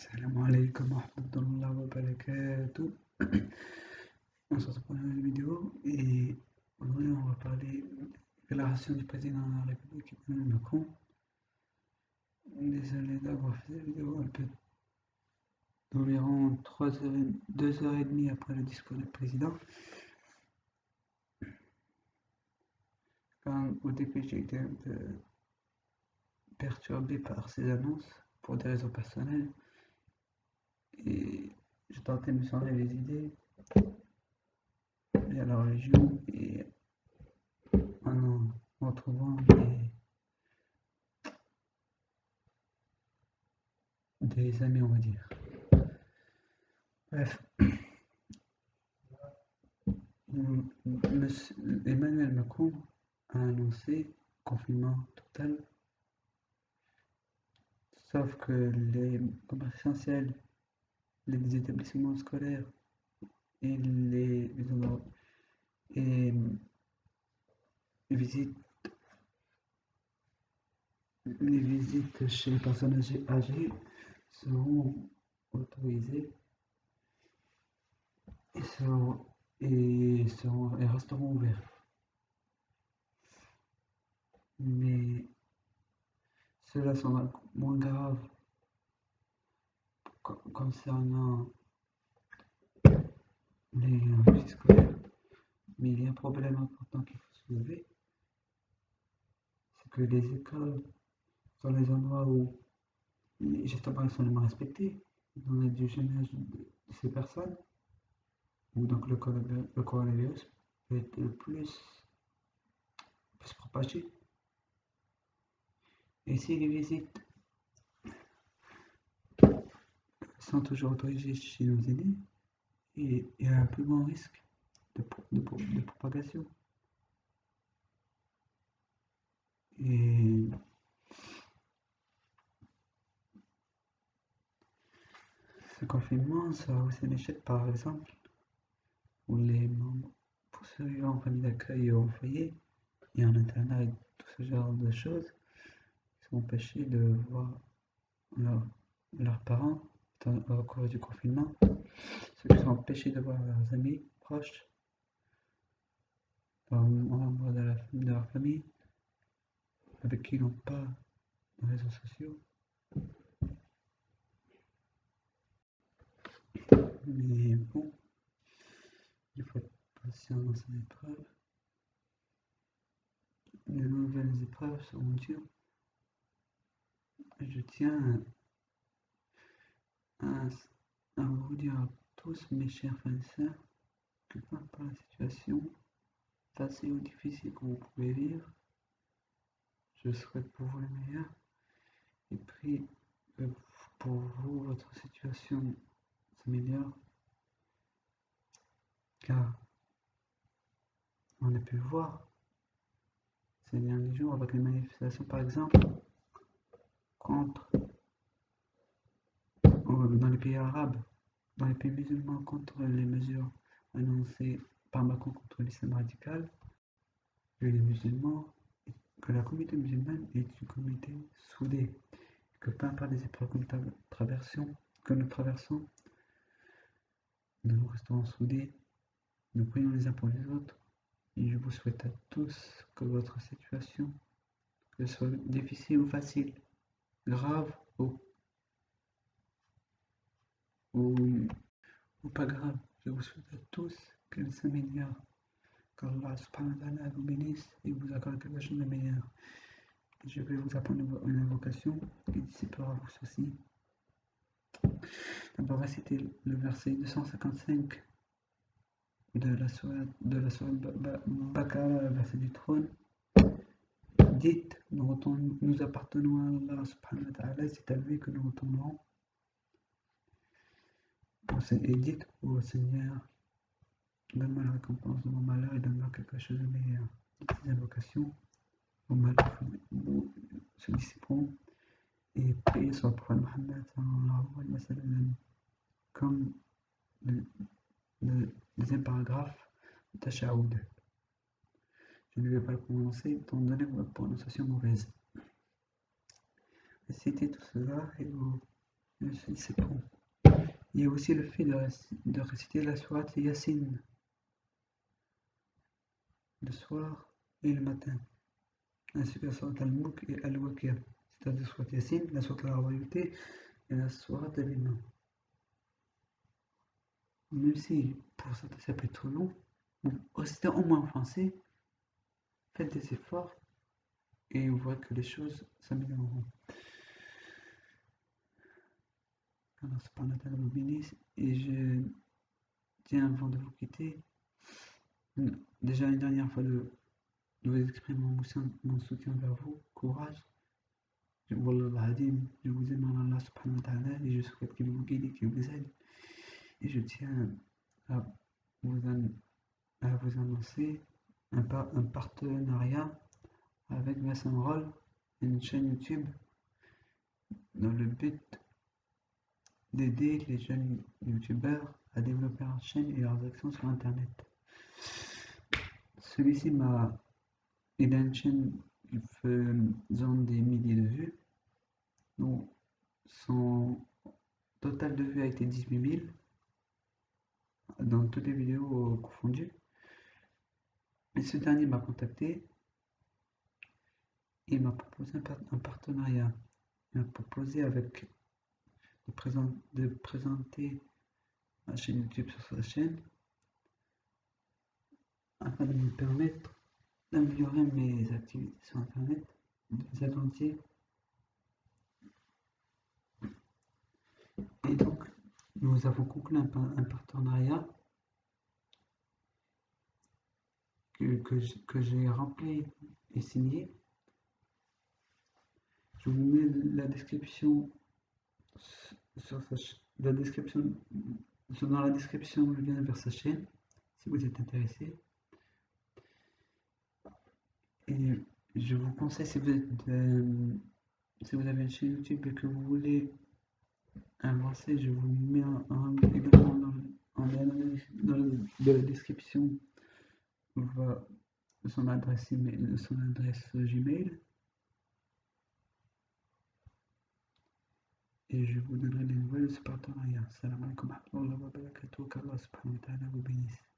Salam alaikum wa rahmatullahi wa barakatuh. On se retrouve pour une nouvelle vidéo et aujourd'hui on va parler de la déclaration du président de la République Emmanuel Macron. Désolé d'avoir fait la vidéo un peu d'environ 2h30 après le discours du président. Au début j'ai été un peu perturbé par ces annonces pour des raisons personnelles et j'ai tenté de me changer les idées via la religion et en retrouvant des amis, on va dire. Bref, Emmanuel Macron a annoncé confinement total, sauf que les commerces essentiels, les établissements scolaires et les visites chez les personnes âgées seront autorisées et resteront ouverts. Mais cela sera moins grave concernant les visites scolaires. Mais il y a un problème important qu'il faut soulever, c'est que les écoles sont les endroits où les gestes barrières sont les moins respectés, dans les du jeune âge de ces personnes, où donc le coronavirus peut être peut se propager. Et si les visites sont toujours autorisées chez nos aînés, il y a un plus grand risque de propagation. Et ce confinement sera aussi un échec, par exemple, pour les membres, pour ceux vivant en famille d'accueil ou en foyer et en internat et tout ce genre de choses, qui sont empêchés de voir leurs parents à cause du confinement, ceux qui sont empêchés de voir leurs amis proches, membres de leur famille, avec qui ils n'ont pas de réseaux sociaux. Mais bon, il faut être patient dans ces épreuves. Les nouvelles épreuves seront dures. Je tiens à vous dire à tous, mes chers frères et sœurs, que peu importe la situation facile ou difficile que vous pouvez vivre, je souhaite pour vous le meilleur et prie que pour vous, votre situation s'améliore, car on a pu voir ces derniers jours avec les manifestations, par exemple, dans les pays arabes, dans les pays musulmans, contre les mesures annoncées par Macron contre l'islam radical, que les musulmans, que la communauté musulmane est une communauté soudée, que peu importe les épreuves que nous traversons, nous resterons soudés, nous prions les uns pour les autres, et je vous souhaite à tous que votre situation, que ce soit difficile ou facile, grave ou pas grave, je vous souhaite à tous qu'elle s'améliore, qu'Allah subhanahu wa ta'ala vous bénisse et vous accorde quelque chose de meilleur. Je vais vous apprendre une invocation qui dissipera vos soucis. On va réciter le verset 255 de la sourate Baqara, le verset du trône. Dites, nous appartenons à Allah subhanahu wa ta'ala, c'est à lui que nous retournerons. Et dites au Seigneur, donne-moi la récompense de mon malheur et donne-moi quelque chose de meilleur. Ces invocations, vos malheurs se dissiperont et priez sur le prophète Mohammed sallallahu alayhi wa sallam, comme le deuxième paragraphe de Tashaoud. Je ne vais pas le prononcer étant donné votre prononciation mauvaise. Récitez tout cela et vous le 6 septembre. Il y a aussi le fait de réciter la sourate Yassine le soir et le matin, ainsi que la sourate Al-Mulk et Al-Waqi'a, c'est-à-dire la sourate Yassine, la sourate la royauté et la sourate Al-Iman. Même si pour certains ça peut être trop long, bon, récitez au moins en français, faites des efforts et vous verrez que les choses s'amélioreront. Alors, c'est par Nathan vous bénisse et je tiens avant de vous quitter, déjà une dernière fois de vous exprimer mon soutien vers vous, courage. Wallah al je vous aime en Allah subhanahu wa ta'ala et je souhaite qu'il vous guide et qu'il vous aide. Et je tiens à vous, à vous annoncer un partenariat avec Vincent Roll, une chaîne YouTube dans le but d'aider les jeunes youtubeurs à développer leur chaîne et leurs actions sur internet. Celui-ci il a une chaîne faisant des milliers de vues, donc son total de vues a été 18 000 dans toutes les vidéos confondues. Et ce dernier m'a contacté et m'a proposé un partenariat. Il m'a proposé de présenter ma chaîne YouTube sur sa chaîne afin de me permettre d'améliorer mes activités sur internet, de les agrandir. Et donc nous avons conclu un partenariat que j'ai rempli et signé. Je vous mets la description la description dans la description le lien vers sa chaîne si vous êtes intéressé. Et je vous conseille si si vous avez une chaîne YouTube et que vous voulez avancer, je vous mets également en lien dans la description son adresse email, son adresse Gmail. Et je vous donnerai des nouvelles de ce partenariat. Salam alaikum wa rahmatullahi wa barakatuh. Qu'Allah subhanahu wa ta'ala vous bénisse.